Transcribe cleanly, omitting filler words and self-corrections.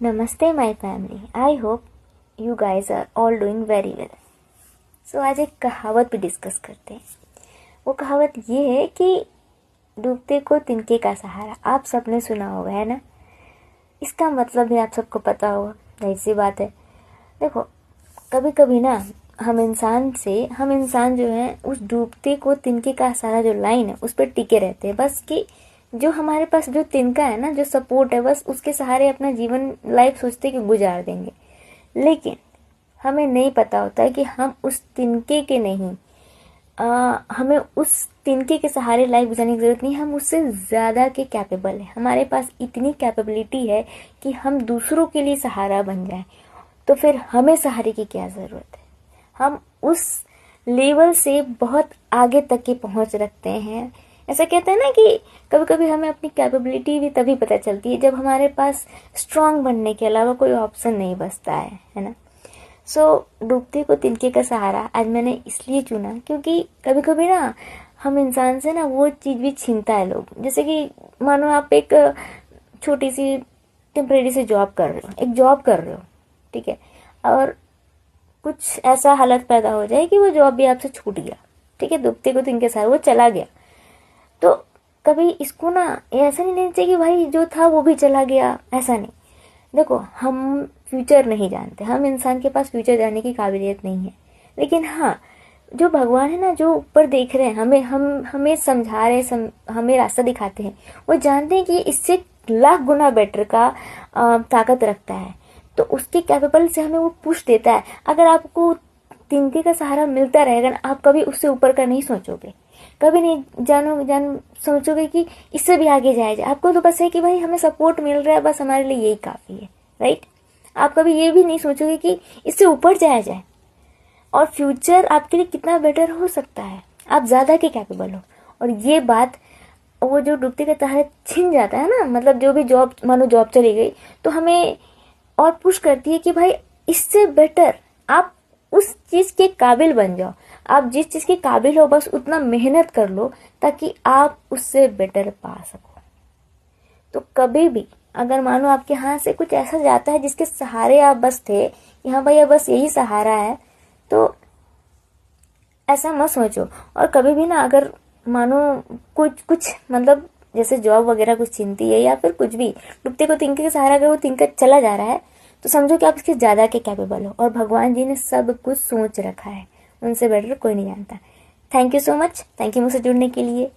नमस्ते my family, I hope you guys are all doing very well. So आज एक कहावत भी डिस्कस करते हैं। वो कहावत ये है कि डूबते को तिनके का सहारा। आप सबने सुना होगा, है ना। इसका मतलब भी आप सबको पता होगा, जाहिर सी बात है। देखो, कभी कभी ना हम इंसान जो है उस डूबते को तिनके का सहारा जो लाइन है उस पर टिके रहते हैं। बस कि जो हमारे पास जो तिनका है ना, जो सपोर्ट है, बस उसके सहारे अपना जीवन लाइफ सोचते कि गुजार देंगे। लेकिन हमें नहीं पता होता है कि हम उस तिनके के नहीं, हमें उस तिनके के सहारे लाइफ गुजारने की जरूरत नहीं। हम उससे ज़्यादा के कैपेबल है। हमारे पास इतनी कैपेबिलिटी है कि हम दूसरों के लिए सहारा बन जाए। तो फिर हमें सहारे की क्या ज़रूरत है। हम उस लेवल से बहुत आगे तक की पहुंच रखते हैं। ऐसा कहते हैं ना कि कभी कभी हमें अपनी कैपेबिलिटी भी तभी पता चलती है जब हमारे पास स्ट्रांग बनने के अलावा कोई ऑप्शन नहीं बचता है ना। सो डूबते को तिनके का सहारा आज मैंने इसलिए चुना क्योंकि कभी कभी ना हम इंसान से ना वो चीज़ भी छीनता है लोग। जैसे कि मानो आप एक छोटी सी टेम्परेरी से जॉब कर रहे हो, ठीक है, और कुछ ऐसा हालत पैदा हो जाए कि वो जॉब भी आपसे छूट गया, ठीक है, डूबते को तिनके सहारे वो चला गया। तो कभी इसको ना ऐसा नहीं लेना चाहिए कि भाई जो था वो भी चला गया, ऐसा नहीं। देखो, हम फ्यूचर नहीं जानते, हम इंसान के पास फ्यूचर जानने की काबिलियत नहीं है। लेकिन हाँ, जो भगवान है ना, जो ऊपर देख रहे हैं, हमें समझा रहे हैं, हमें रास्ता दिखाते हैं, वो जानते हैं कि इससे लाख गुना बेटर का ताकत रखता है। तो उसके कैपेबल से हमें वो पुश देता है। अगर आपको तिनके का सहारा मिलता रहेगा ना, आप कभी उससे ऊपर का नहीं सोचोगे, कभी नहीं सोचोगे कि इससे भी आगे जाया जाए। आपको तो बस है कि भाई हमें सपोर्ट मिल रहा है, बस हमारे लिए यही काफ़ी है, राइट। आप कभी ये भी नहीं सोचोगे कि इससे ऊपर जाया जाए और फ्यूचर आपके लिए कितना बेटर हो सकता है, आप ज़्यादा के कैपेबल हो। और ये बात वो जो डूबते के तहत छिन जाता है ना, मतलब जो भी जॉब, मानो जॉब चली गई, तो हमें और पुश करती है कि भाई इससे बेटर आप उस चीज़ के काबिल बन जाओ। आप जिस चीज़ के काबिल हो बस उतना मेहनत कर लो ताकि आप उससे बेटर पा सको। तो कभी भी अगर मानो आपके हाथ से कुछ ऐसा जाता है जिसके सहारे आप बस थे कि हाँ भैया बस यही सहारा है, तो ऐसा मत सोचो। और कभी भी ना अगर मानो कुछ मतलब जैसे जॉब वगैरह कुछ चिंती है या फिर कुछ भी, डूबते को तिनके के सहारा अगर वो तिनका चला जा रहा है, तो समझो कि आप इसके ज़्यादा के कैपेबल हो और भगवान जी ने सब कुछ सोच रखा है। उनसे बेटर कोई नहीं जानता। Thank you so much, thank you मुझसे जुड़ने के लिए।